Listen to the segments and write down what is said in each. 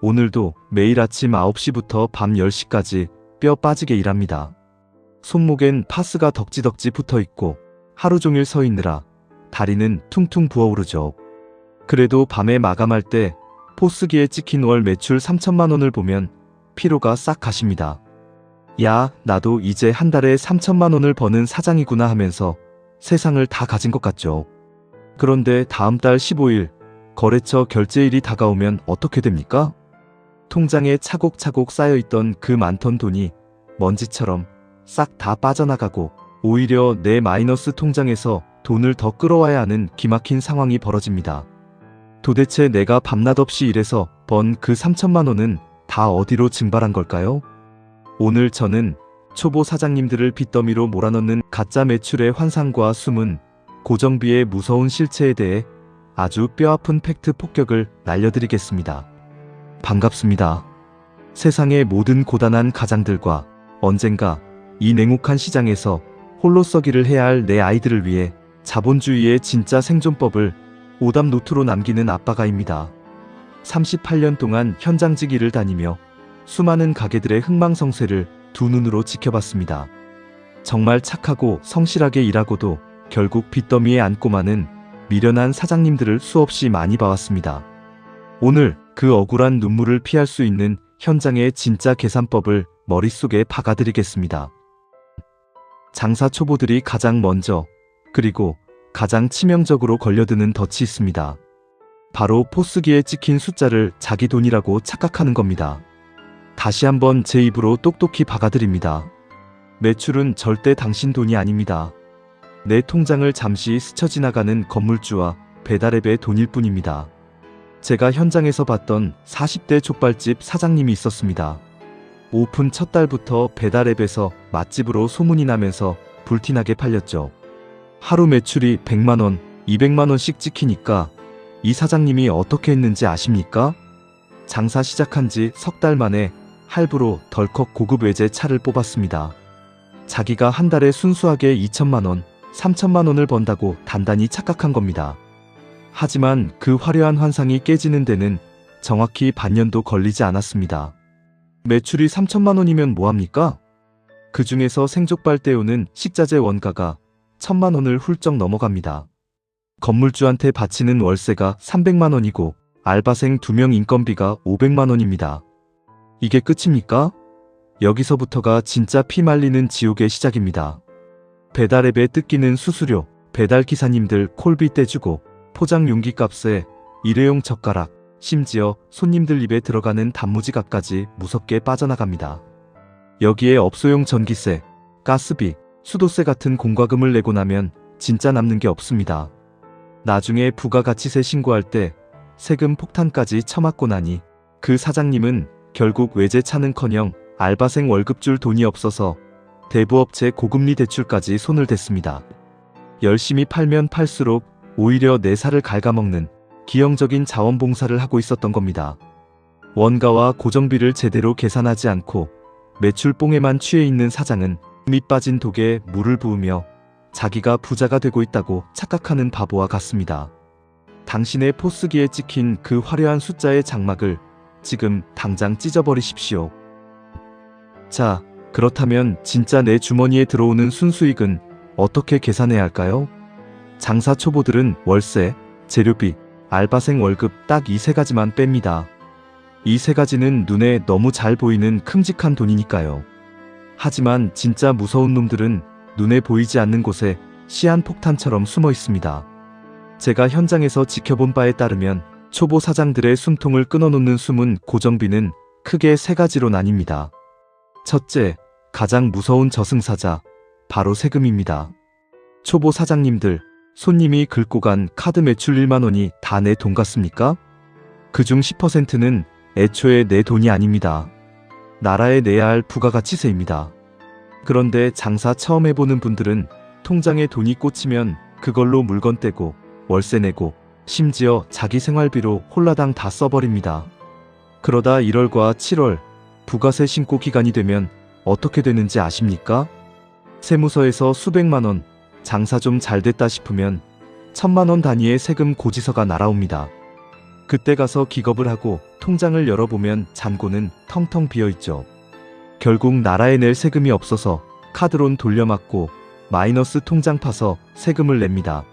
오늘도 매일 아침 9시부터 밤 10시까지 뼈 빠지게 일합니다. 손목엔 파스가 덕지덕지 붙어 있고 하루 종일 서 있느라 다리는 퉁퉁 부어오르죠. 그래도 밤에 마감할 때 포스기에 찍힌 월 매출 3천만 원을 보면 피로가 싹 가십니다. 야, 나도 이제 한 달에 3천만 원을 버는 사장이구나 하면서 세상을 다 가진 것 같죠. 그런데 다음 달 15일 거래처 결제일이 다가오면 어떻게 됩니까? 통장에 차곡차곡 쌓여있던 그 많던 돈이 먼지처럼 싹 다 빠져나가고 오히려 내 마이너스 통장에서 돈을 더 끌어와야 하는 기막힌 상황이 벌어집니다. 도대체 내가 밤낮 없이 일해서 번 그 3천만 원은 다 어디로 증발한 걸까요? 오늘 저는 초보 사장님들을 빚더미로 몰아넣는 가짜 매출의 환상과 숨은 고정비의 무서운 실체에 대해 아주 뼈아픈 팩트 폭격을 날려드리겠습니다. 반갑습니다. 세상의 모든 고단한 가장들과 언젠가 이 냉혹한 시장에서 홀로 서기를 해야 할 내 아이들을 위해 자본주의의 진짜 생존법을 오답 노트로 남기는 아빠가입니다. 38년 동안 현장직 일을 다니며 수많은 가게들의 흥망성쇠를 두 눈으로 지켜봤습니다. 정말 착하고 성실하게 일하고도 결국 빚더미에 안고 마는 미련한 사장님들을 수없이 많이 봐왔습니다. 오늘 그 억울한 눈물을 피할 수 있는 현장의 진짜 계산법을 머릿속에 박아드리겠습니다. 장사 초보들이 가장 먼저 그리고 가장 치명적으로 걸려드는 덫이 있습니다. 바로 포스기에 찍힌 숫자를 자기 돈이라고 착각하는 겁니다. 다시 한번 제 입으로 똑똑히 박아드립니다. 매출은 절대 당신 돈이 아닙니다. 내 통장을 잠시 스쳐 지나가는 건물주와 배달앱의 돈일 뿐입니다. 제가 현장에서 봤던 40대 족발집 사장님이 있었습니다. 오픈 첫 달부터 배달앱에서 맛집으로 소문이 나면서 불티나게 팔렸죠. 하루 매출이 100만원, 200만원씩 찍히니까 이 사장님이 어떻게 했는지 아십니까? 장사 시작한 지 석 달 만에 할부로 덜컥 고급 외제 차를 뽑았습니다. 자기가 한 달에 순수하게 2천만원, 3천만원을 번다고 단단히 착각한 겁니다. 하지만 그 화려한 환상이 깨지는 데는 정확히 반년도 걸리지 않았습니다. 매출이 3천만원이면 뭐합니까? 그 중에서 생족발 때우는 식자재 원가가 1,000만원을 훌쩍 넘어갑니다. 건물주한테 바치는 월세가 300만원이고 알바생 2명 인건비가 500만원입니다. 이게 끝입니까? 여기서부터가 진짜 피 말리는 지옥의 시작입니다. 배달앱에 뜯기는 수수료, 배달기사님들 콜비 떼주고 포장 용기 값에 일회용 젓가락, 심지어 손님들 입에 들어가는 단무지값까지 무섭게 빠져나갑니다. 여기에 업소용 전기세, 가스비, 수도세 같은 공과금을 내고 나면 진짜 남는 게 없습니다. 나중에 부가가치세 신고할 때 세금 폭탄까지 쳐맞고 나니 그 사장님은 결국 외제차는커녕 알바생 월급 줄 돈이 없어서 대부업체 고금리 대출까지 손을 댔습니다. 열심히 팔면 팔수록 오히려 내 살을 ఘ아먹는 기형적인 자원봉사를 하고 있었던 겁니다. 원가와 고정비를 제대로 계산하지 않고 매출뽕에만 취해 있는 사장은 밑 빠진 독에 물을 부으며 자기가 부자가 되고 있다고 착각하는 바보와 같습니다. 당신의 포스기에 찍힌 그 화려한 숫자의 장막을 지금 당장 찢어버리십시오. 자, 그렇다면 진짜 내 주머니에 들어오는 순수익은 어떻게 계산해야 할까요? 장사 초보들은 월세, 재료비, 알바생 월급 딱 이 세 가지만 뺍니다. 이 세 가지는 눈에 너무 잘 보이는 큼직한 돈이니까요. 하지만 진짜 무서운 놈들은 눈에 보이지 않는 곳에 시한폭탄처럼 숨어 있습니다. 제가 현장에서 지켜본 바에 따르면 초보 사장들의 숨통을 끊어놓는 숨은 고정비는 크게 세 가지로 나뉩니다. 첫째, 가장 무서운 저승사자, 바로 세금입니다. 초보 사장님들, 손님이 긁고 간 카드 매출 1만원이 다 내 돈 같습니까? 그중 10%는 애초에 내 돈이 아닙니다. 나라에 내야 할 부가가치세입니다. 그런데 장사 처음 해보는 분들은 통장에 돈이 꽂히면 그걸로 물건 떼고 월세 내고 심지어 자기 생활비로 홀라당 다 써버립니다. 그러다 1월과 7월 부가세 신고 기간이 되면 어떻게 되는지 아십니까? 세무서에서 수백만원, 장사 좀 잘 됐다 싶으면 1,000만원 단위의 세금 고지서가 날아옵니다. 그때 가서 기겁을 하고 통장을 열어보면 잔고는 텅텅 비어있죠. 결국 나라에 낼 세금이 없어서 카드론 돌려막고 마이너스 통장 파서 세금을 냅니다.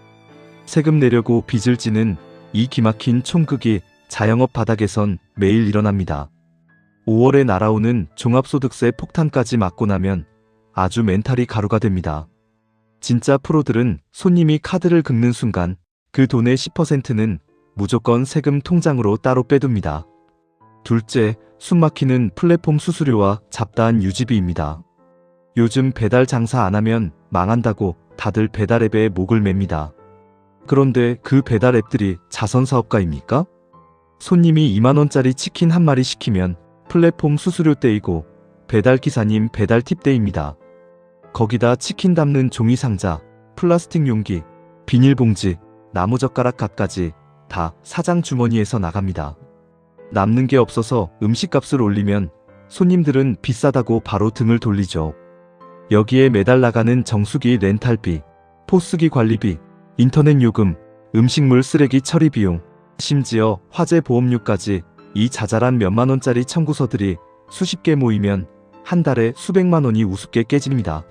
세금 내려고 빚을 지는 이 기막힌 촌극이 자영업 바닥에선 매일 일어납니다. 5월에 날아오는 종합소득세 폭탄까지 맞고 나면 아주 멘탈이 가루가 됩니다. 진짜 프로들은 손님이 카드를 긁는 순간 그 돈의 10%는 무조건 세금 통장으로 따로 빼둡니다. 둘째, 숨막히는 플랫폼 수수료와 잡다한 유지비입니다. 요즘 배달 장사 안 하면 망한다고 다들 배달앱에 목을 맵니다. 그런데 그 배달 앱들이 자선사업가입니까? 손님이 2만원짜리 치킨 한 마리 시키면 플랫폼 수수료 떼이고 배달기사님 배달 팁 떼입니다. 거기다 치킨 담는 종이 상자, 플라스틱 용기, 비닐봉지, 나무젓가락 갖가지 다 사장 주머니에서 나갑니다. 남는 게 없어서 음식값을 올리면 손님들은 비싸다고 바로 등을 돌리죠. 여기에 매달 나가는 정수기 렌탈비, 포스기 관리비, 인터넷 요금, 음식물 쓰레기 처리 비용, 심지어 화재 보험료까지 이 자잘한 몇만원짜리 청구서들이 수십 개 모이면 한 달에 수백만 원이 우습게 깨집니다.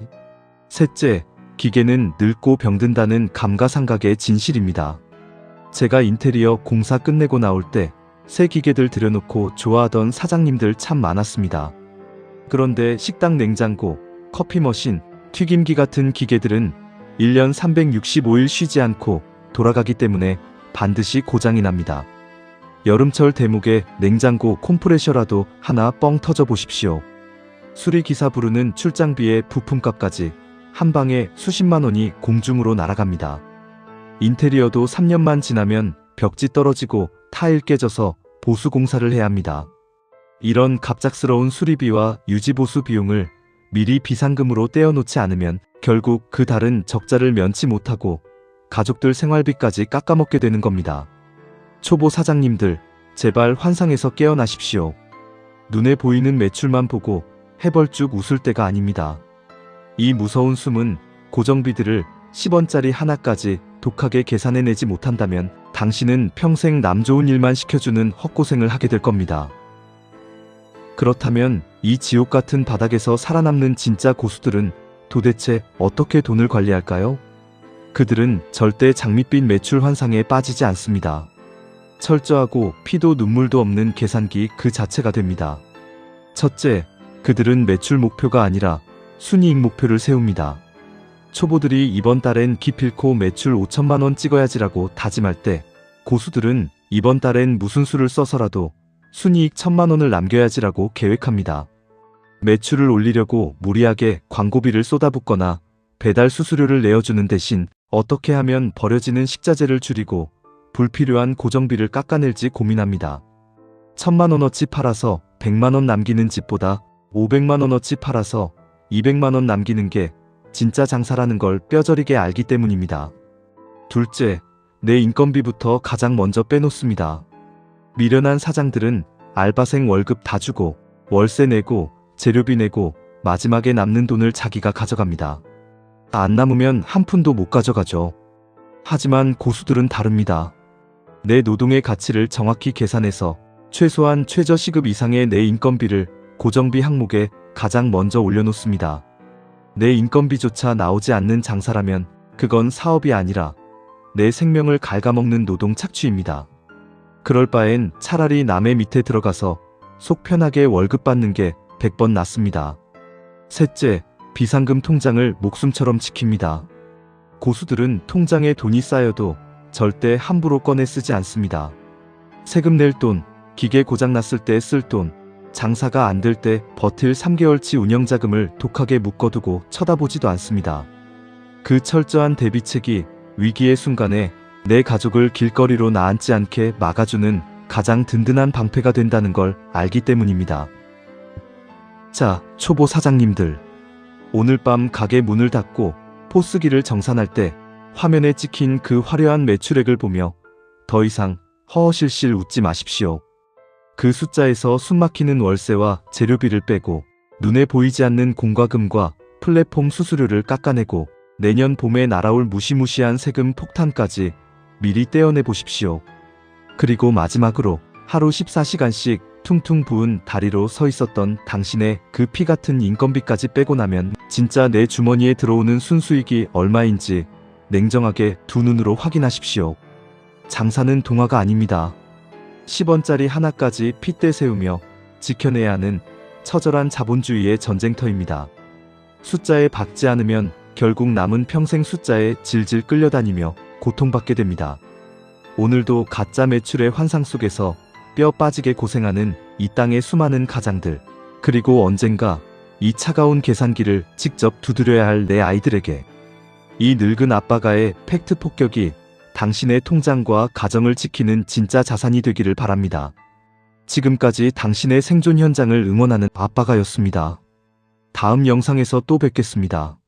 셋째, 기계는 늙고 병든다는 감가상각의 진실입니다. 제가 인테리어 공사 끝내고 나올 때 새 기계들 들여놓고 좋아하던 사장님들 참 많았습니다. 그런데 식당 냉장고, 커피 머신, 튀김기 같은 기계들은 1년 365일 쉬지 않고 돌아가기 때문에 반드시 고장이 납니다. 여름철 대목에 냉장고 콤프레셔라도 하나 뻥 터져 보십시오. 수리기사 부르는 출장비에 부품값까지 한 방에 수십만 원이 공중으로 날아갑니다. 인테리어도 3년만 지나면 벽지 떨어지고 타일 깨져서 보수공사를 해야 합니다. 이런 갑작스러운 수리비와 유지보수 비용을 미리 비상금으로 떼어놓지 않으면 결국 그 달은 적자를 면치 못하고 가족들 생활비까지 깎아먹게 되는 겁니다. 초보 사장님들, 제발 환상에서 깨어나십시오. 눈에 보이는 매출만 보고 해벌쭉 웃을 때가 아닙니다. 이 무서운 숨은 고정비들을 10원짜리 하나까지 독하게 계산해내지 못한다면 당신은 평생 남 좋은 일만 시켜주는 헛고생을 하게 될 겁니다. 그렇다면 이 지옥 같은 바닥에서 살아남는 진짜 고수들은 도대체 어떻게 돈을 관리할까요? 그들은 절대 장밋빛 매출 환상에 빠지지 않습니다. 철저하고 피도 눈물도 없는 계산기 그 자체가 됩니다. 첫째, 그들은 매출 목표가 아니라 순이익 목표를 세웁니다. 초보들이 이번 달엔 기필코 매출 5천만 원 찍어야지라고 다짐할 때 고수들은 이번 달엔 무슨 수를 써서라도 순이익 1,000만 원을 남겨야지라고 계획합니다. 매출을 올리려고 무리하게 광고비를 쏟아붓거나 배달 수수료를 내어주는 대신 어떻게 하면 버려지는 식자재를 줄이고 불필요한 고정비를 깎아낼지 고민합니다. 1,000만 원어치 팔아서 100만 원 남기는 집보다 500만 원어치 팔아서 200만 원 남기는 게 진짜 장사라는 걸 뼈저리게 알기 때문입니다. 둘째, 내 인건비부터 가장 먼저 빼놓습니다. 미련한 사장들은 알바생 월급 다 주고 월세 내고 재료비 내고 마지막에 남는 돈을 자기가 가져갑니다. 안 남으면 한 푼도 못 가져가죠. 하지만 고수들은 다릅니다. 내 노동의 가치를 정확히 계산해서 최소한 최저시급 이상의 내 인건비를 고정비 항목에 가장 먼저 올려놓습니다. 내 인건비조차 나오지 않는 장사라면 그건 사업이 아니라 내 생명을 갉아먹는 노동 착취입니다. 그럴 바엔 차라리 남의 밑에 들어가서 속 편하게 월급 받는 게 100번 낫습니다. 셋째, 비상금 통장을 목숨처럼 지킵니다. 고수들은 통장에 돈이 쌓여도 절대 함부로 꺼내 쓰지 않습니다. 세금 낼 돈, 기계 고장났을 때 쓸 돈, 장사가 안 될 때 버틸 3개월치 운영자금을 독하게 묶어두고 쳐다보지도 않습니다. 그 철저한 대비책이 위기의 순간에 내 가족을 길거리로 나앉지 않게 막아주는 가장 든든한 방패가 된다는 걸 알기 때문입니다. 자, 초보 사장님들. 오늘 밤 가게 문을 닫고 포스기를 정산할 때 화면에 찍힌 그 화려한 매출액을 보며 더 이상 허허실실 웃지 마십시오. 그 숫자에서 숨막히는 월세와 재료비를 빼고 눈에 보이지 않는 공과금과 플랫폼 수수료를 깎아내고 내년 봄에 날아올 무시무시한 세금 폭탄까지 미리 떼어내 보십시오. 그리고 마지막으로 하루 14시간씩 퉁퉁 부은 다리로 서 있었던 당신의 그 피 같은 인건비까지 빼고 나면 진짜 내 주머니에 들어오는 순수익이 얼마인지 냉정하게 두 눈으로 확인하십시오. 장사는 동화가 아닙니다. 10원짜리 하나까지 핏대 세우며 지켜내야 하는 처절한 자본주의의 전쟁터입니다. 숫자에 박지 않으면 결국 남은 평생 숫자에 질질 끌려다니며 고통받게 됩니다. 오늘도 가짜 매출의 환상 속에서 뼈 빠지게 고생하는 이 땅의 수많은 가장들, 그리고 언젠가 이 차가운 계산기를 직접 두드려야 할 내 아이들에게 이 늙은 아빠가의 팩트 폭격이 당신의 통장과 가정을 지키는 진짜 자산이 되기를 바랍니다. 지금까지 당신의 생존 현장을 응원하는 아빠가였습니다. 다음 영상에서 또 뵙겠습니다.